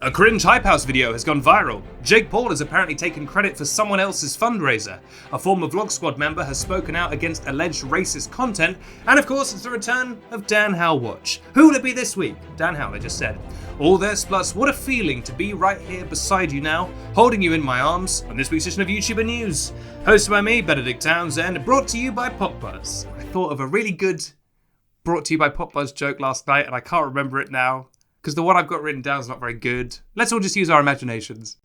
A cringe Hype House video has gone viral. Jake Paul has apparently taken credit for someone else's fundraiser. A former Vlog Squad member has spoken out against alleged racist content. And of course, it's the return of Dan Howell Watch. Who will it be this week? Dan Howell, I just said. All this, plus what a feeling to be right here beside you now, holding you in my arms on this week's edition of YouTuber News. Hosted by me, Benedict Townsend, brought to you by PopBuzz. I thought of a really good brought to you by PopBuzz joke last night, and I can't remember it now, because the one I've got written down is not very good. Let's all just use our imaginations.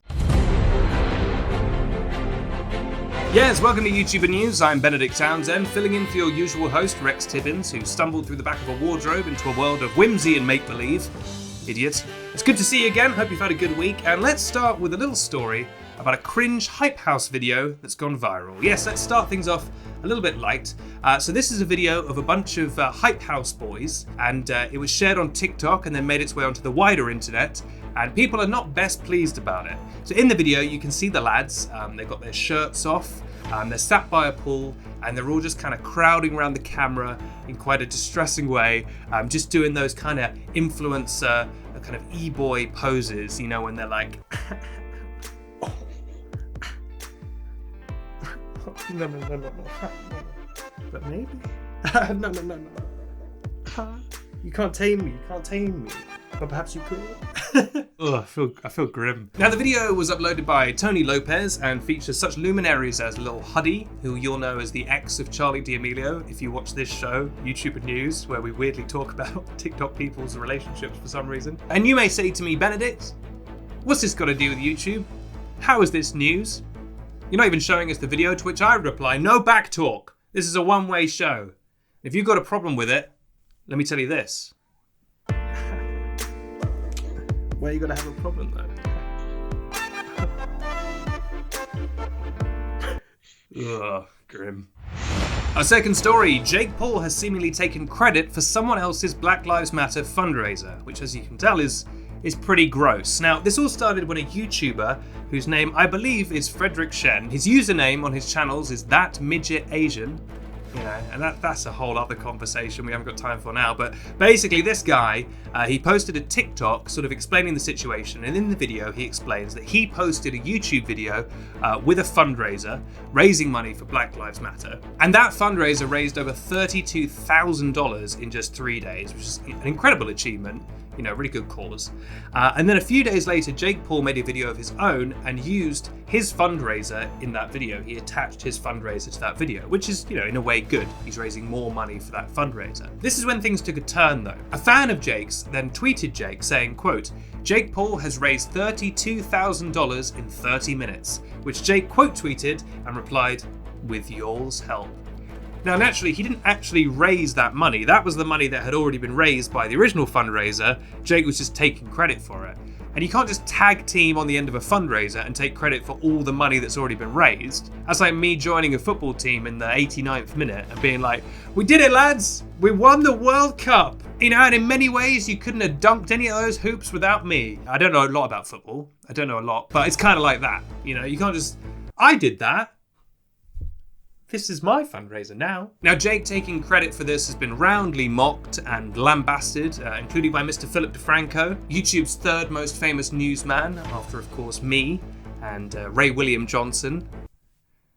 Yes, welcome to YouTuber News. I'm Benedict Townsend, filling in for your usual host, Rex Tibbins, who stumbled through the back of a wardrobe into a world of whimsy and make-believe. Idiot. It's good to see you again. Hope you've had a good week. And let's start with a little story about a cringe Hype House video that's gone viral. Yes, let's start things off a little bit light. So this is a video of a bunch of Hype House boys, and it was shared on TikTok and then made its way onto the wider internet, and people are not best pleased about it. So in the video, you can see the lads, they've got their shirts off, they're sat by a pool, and they're all just kind of crowding around the camera in quite a distressing way, just doing those kind of influencer, kind of e-boy poses, you know, when they're like, no. But maybe? No. You can't tame me. But perhaps you could. Ugh, I feel grim. Now, the video was uploaded by Tony Lopez and features such luminaries as Lil Huddy, who you'll know as the ex of Charlie D'Amelio if you watch this show, YouTuber News, where we weirdly talk about TikTok people's relationships for some reason. And you may say to me, Benedict, what's this got to do with YouTube? How is this news? You're not even showing us the video, to which I reply, no back talk. This is a one-way show. If you've got a problem with it, let me tell you this. Where are you going to have a problem, though? Ugh, grim. Our second story, Jake Paul has seemingly taken credit for someone else's Black Lives Matter fundraiser, which, as you can tell, is pretty gross. Now, this all started when a YouTuber, whose name I believe is Frederick Shen, his username on his channels is That Midget Asian, you know, and that's a whole other conversation we haven't got time for now, but basically this guy, he posted a TikTok sort of explaining the situation, and in the video he explains that he posted a YouTube video with a fundraiser raising money for Black Lives Matter, and that fundraiser raised over $32,000 in just 3 days, which is an incredible achievement. You know, really good cause. And then a few days later, Jake Paul made a video of his own and used his fundraiser in that video. He attached his fundraiser to that video, which is, you know, in a way good. He's raising more money for that fundraiser. This is when things took a turn, though. A fan of Jake's then tweeted Jake saying, quote, Jake Paul has raised $32,000 in 30 minutes, which Jake quote tweeted and replied, with y'all's help. Now, naturally, he didn't actually raise that money. That was the money that had already been raised by the original fundraiser. Jake was just taking credit for it. And you can't just tag team on the end of a fundraiser and take credit for all the money that's already been raised. That's like me joining a football team in the 89th minute and being like, we did it, lads! We won the World Cup! You know, and in many ways, you couldn't have dunked any of those hoops without me. I don't know a lot about football. I don't know a lot, but it's kind of like that. You know, you can't just, I did that. This is my fundraiser now. Now, Jake taking credit for this has been roundly mocked and lambasted, including by Mr. Philip DeFranco, YouTube's third most famous newsman, after, of course, me and Ray William Johnson.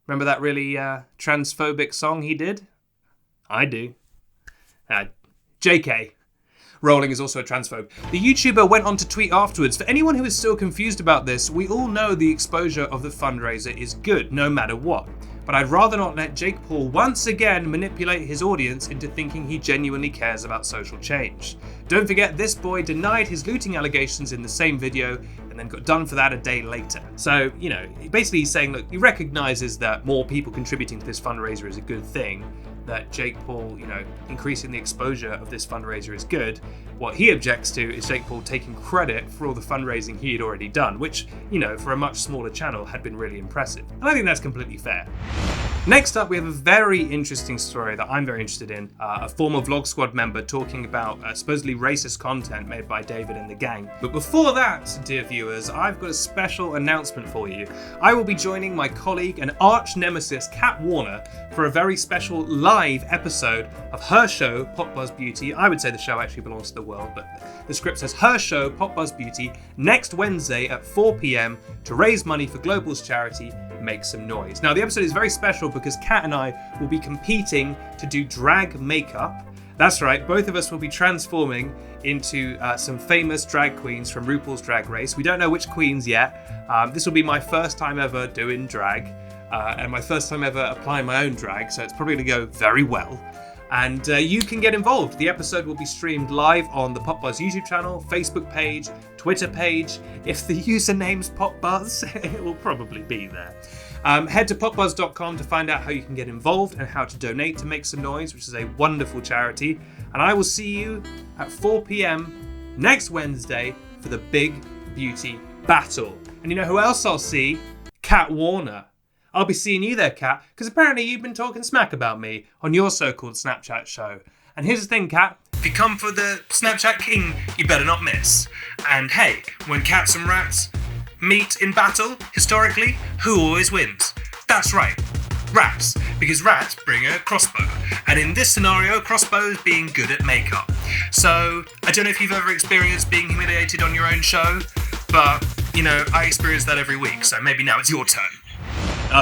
Remember that really transphobic song he did? I do. JK. Rowling is also a transphobe. The YouTuber went on to tweet afterwards, for anyone who is still confused about this, we all know the exposure of the fundraiser is good, no matter what. But I'd rather not let Jake Paul once again manipulate his audience into thinking he genuinely cares about social change. Don't forget, this boy denied his looting allegations in the same video and then got done for that a day later. So, you know, basically he's saying, look, he recognizes that more people contributing to this fundraiser is a good thing, that Jake Paul, you know, increasing the exposure of this fundraiser is good. What he objects to is Jake Paul taking credit for all the fundraising he had already done, which, you know, for a much smaller channel had been really impressive. And I think that's completely fair. Next up, we have a very interesting story that I'm very interested in. A former Vlog Squad member talking about supposedly racist content made by David and the gang. But before that, dear viewers, I've got a special announcement for you. I will be joining my colleague and arch nemesis, Kat Warner, for a very special live episode of her show, PopBuzz Beauty. I would say the show actually belongs to the world, but the script says her show, PopBuzz Beauty, next Wednesday at 4 p.m. to raise money for Global's charity, Make Some Noise. Now, the episode is very special because Kat and I will be competing to do drag makeup. That's right, both of us will be transforming into some famous drag queens from RuPaul's Drag Race. We don't know which queens yet. This will be my first time ever doing drag and my first time ever applying my own drag, so it's probably going to go very well. And you can get involved. The episode will be streamed live on the PopBuzz YouTube channel, Facebook page, Twitter page. If the username's PopBuzz, it will probably be there. Head to popbuzz.com to find out how you can get involved and how to donate to Make Some Noise, which is a wonderful charity. And I will see you at 4 p.m. next Wednesday for the big beauty battle. And you know who else I'll see? Kat Warner. I'll be seeing you there, Kat, because apparently you've been talking smack about me on your so-called Snapchat show. And here's the thing, Kat. If you come for the Snapchat king, you better not miss. And hey, when cats and rats meet in battle, historically, who always wins? That's right, rats. Because rats bring a crossbow. And in this scenario, crossbows being good at makeup. So, I don't know if you've ever experienced being humiliated on your own show, but, you know, I experience that every week, so maybe now it's your turn.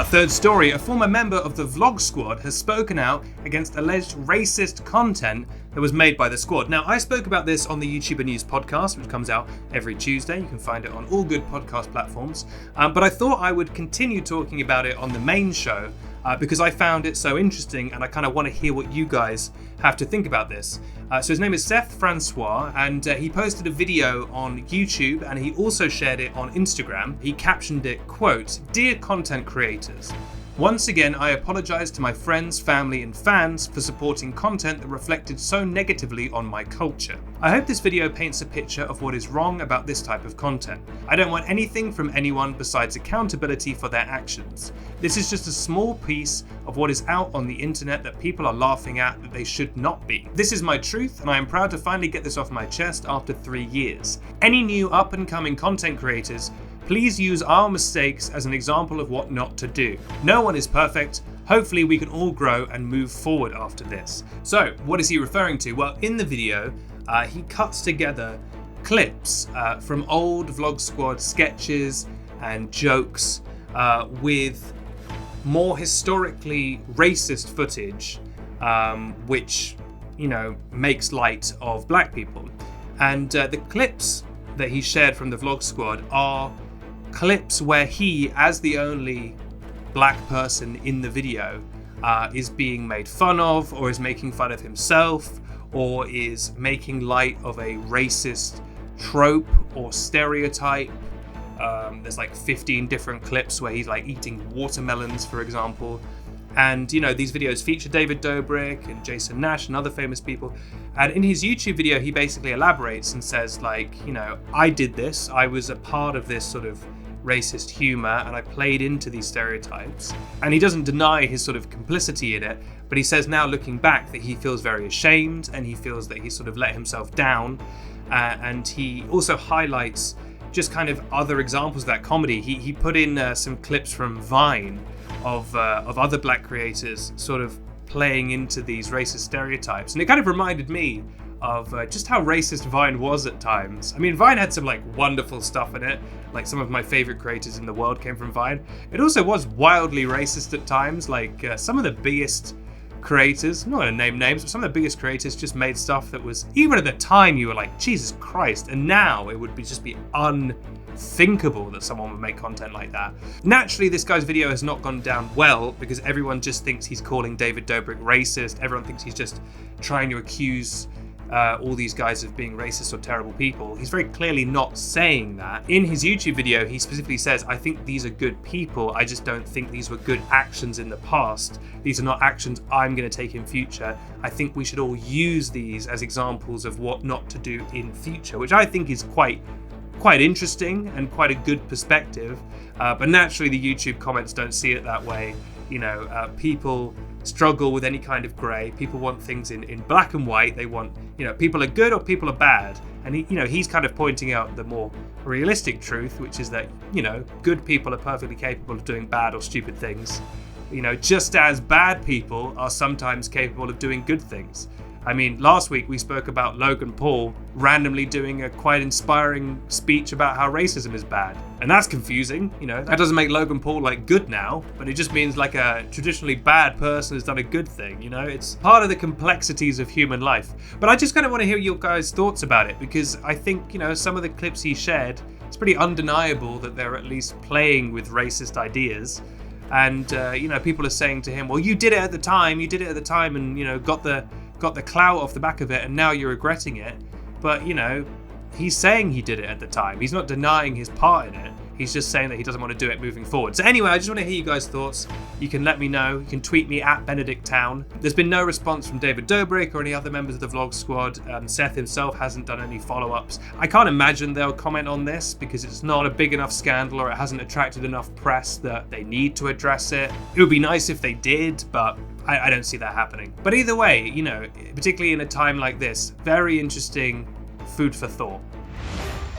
Third story, a former member of the Vlog Squad has spoken out against alleged racist content that was made by the squad. Now, I spoke about this on the YouTuber News podcast, which comes out every Tuesday. You can find it on all good podcast platforms. But I thought I would continue talking about it on the main show because I found it so interesting and I kind of want to hear what you guys have to think about this. So his name is Seth Francois, and he posted a video on YouTube and he also shared it on Instagram. He captioned it, quote, "Dear content creators, once again, I apologize to my friends, family, and fans for supporting content that reflected so negatively on my culture. I hope this video paints a picture of what is wrong about this type of content. I don't want anything from anyone besides accountability for their actions. This is just a small piece of what is out on the internet that people are laughing at that they should not be. This is my truth, and I am proud to finally get this off my chest after 3 years. Any new up-and-coming content creators, please use our mistakes as an example of what not to do. No one is perfect. Hopefully we can all grow and move forward after this." So, what is he referring to? Well, in the video, he cuts together clips from old Vlog Squad sketches and jokes with more historically racist footage, which, you know, makes light of black people. And the clips that he shared from the Vlog Squad are clips where he, as the only black person in the video, is being made fun of, or is making fun of himself, or is making light of a racist trope or stereotype. There's like 15 different clips where he's like eating watermelons, for example. And, you know, these videos feature David Dobrik and Jason Nash and other famous people. And in his YouTube video, he basically elaborates and says, like, you know, I did this. I was a part of this sort of racist humor and I played into these stereotypes. And he doesn't deny his sort of complicity in it, but he says now, looking back, that he feels very ashamed and he feels that he sort of let himself down. And he also highlights just kind of other examples of that comedy. He put in some clips from Vine of other black creators sort of playing into these racist stereotypes. And it kind of reminded me of just how racist Vine was at times. I mean, Vine had some like wonderful stuff in it. Like some of my favorite creators in the world came from Vine. It also was wildly racist at times. Like some of the biggest creators, I'm not going to name names, but some of the biggest creators just made stuff that was, even at the time, you were like, Jesus Christ. And now it would just be unthinkable that someone would make content like that. Naturally, this guy's video has not gone down well because everyone just thinks he's calling David Dobrik racist. Everyone thinks he's just trying to accuse all these guys of being racist or terrible people. He's very clearly not saying that. In his YouTube video, he specifically says, I think these are good people. I just don't think these were good actions in the past. These are not actions I'm going to take in future. I think we should all use these as examples of what not to do in future, which I think is quite interesting and quite a good perspective. But naturally, the YouTube comments don't see it that way. people struggle with any kind of grey. People want things in black and white. They want, people are good or people are bad. And he's kind of pointing out the more realistic truth, which is that, good people are perfectly capable of doing bad or stupid things. Just as bad people are sometimes capable of doing good things. I mean, last week we spoke about Logan Paul randomly doing a quite inspiring speech about how racism is bad. And that's confusing, That doesn't make Logan Paul good now, but it just means a traditionally bad person has done a good thing, It's part of the complexities of human life. But I just kind of want to hear your guys' thoughts about it, because I think, some of the clips he shared, it's pretty undeniable that they're at least playing with racist ideas. And, people are saying to him, well, you did it at the time, and, got the clout off the back of it, and now you're regretting it. But, he's saying he did it at the time. He's not denying his part in it. He's just saying that he doesn't want to do it moving forward. So anyway, I just want to hear you guys' thoughts. You can let me know. You can tweet me at BenedictTown. There's been no response from David Dobrik or any other members of the vlog squad. Seth himself hasn't done any follow-ups. I can't imagine they'll comment on this because it's not a big enough scandal or it hasn't attracted enough press that they need to address it. It would be nice if they did, but I don't see that happening. But either way, particularly in a time like this, very interesting food for thought.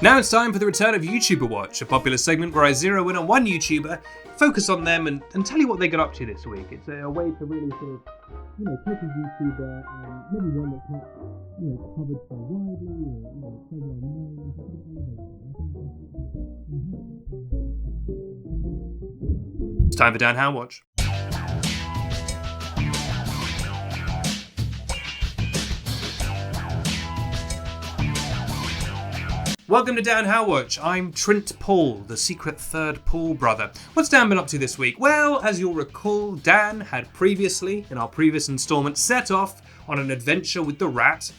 Now it's time for the return of YouTuber Watch, a popular segment where I zero in on one YouTuber, focus on them, and tell you what they got up to this week. It's a way to really sort of, take a YouTuber and maybe one that's not, covered so widely or, so well known. It's time for Dan How Watch. Welcome to Dan How Watch. I'm Trent Paul, the secret third Paul brother. What's Dan been up to this week? Well, as you'll recall, Dan had previously, in our previous installment, set off on an adventure with the rat.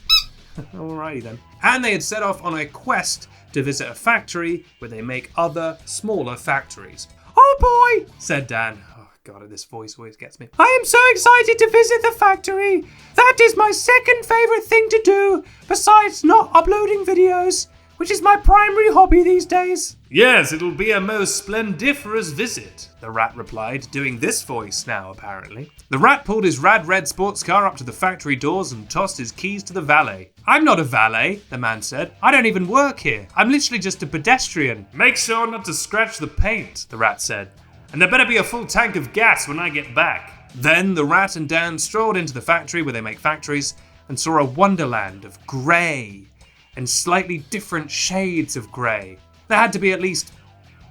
Alrighty then. And they had set off on a quest to visit a factory where they make other, smaller factories. Oh boy, said Dan. Oh God, this voice always gets me. I am so excited to visit the factory. That is my second favourite thing to do, besides not uploading videos, which is my primary hobby these days. Yes, it'll be a most splendiferous visit, the rat replied, doing this voice now, apparently. The rat pulled his rad red sports car up to the factory doors and tossed his keys to the valet. I'm not a valet, the man said. I don't even work here. I'm literally just a pedestrian. Make sure not to scratch the paint, the rat said. And there better be a full tank of gas when I get back. Then the rat and Dan strolled into the factory where they make factories and saw a wonderland of grey and slightly different shades of grey. There had to be at least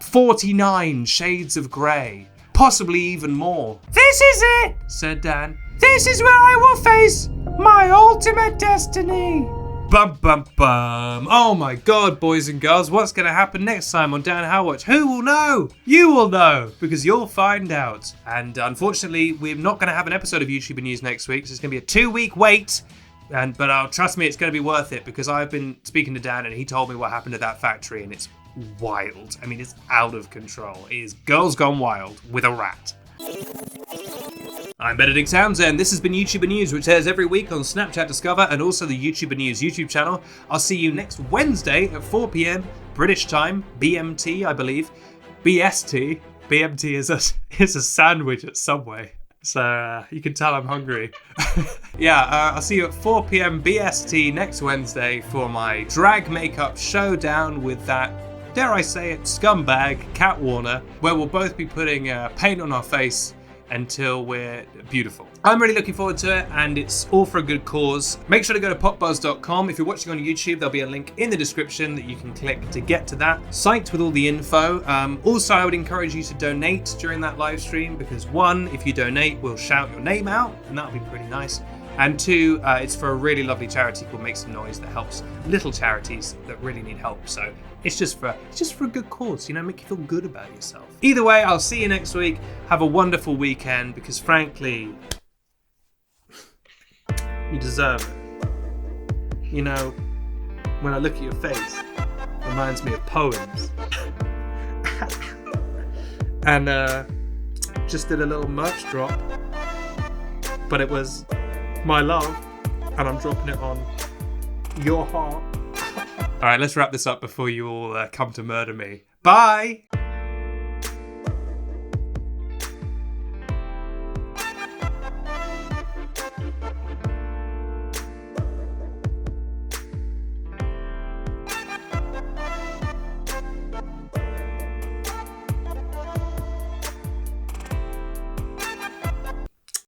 49 shades of grey, possibly even more. This is it, said Dan. This is where I will face my ultimate destiny. Bum bum bum. Oh my God, boys and girls, what's going to happen next time on Dan How Watch? Who will know? You will know, because you'll find out. And unfortunately, we're not going to have an episode of YouTuber News next week, so it's going to be a 2-week wait. But trust me, it's going to be worth it, because I've been speaking to Dan and he told me what happened at that factory, and it's wild. I mean, it's out of control. It is girls gone wild with a rat. I'm Benedict Townsend. This has been YouTuber News, which airs every week on Snapchat Discover and also the YouTuber News YouTube channel. I'll see you next Wednesday at 4 p.m. British time, BMT, I believe. BST. BMT is a sandwich at Subway. So you can tell I'm hungry. I'll see you at 4 p.m. BST next Wednesday for my drag makeup showdown with that, dare I say it, scumbag, Cat Warner, where we'll both be putting paint on our face until we're beautiful. I'm really looking forward to it, and it's all for a good cause. Make sure to go to popbuzz.com. If you're watching on YouTube, there'll be a link in the description that you can click to get to that site with all the info. Also, I would encourage you to donate during that live stream, because 1, if you donate, we'll shout your name out, and that'll be pretty nice. And 2, it's for a really lovely charity called Make Some Noise that helps little charities that really need help. So it's just for a good cause, make you feel good about yourself. Either way, I'll see you next week. Have a wonderful weekend, because frankly, you deserve it. When I look at your face, it reminds me of poems. And just did a little merch drop, but it was my love, and I'm dropping it on your heart. All right, let's wrap this up before you all come to murder me. Bye!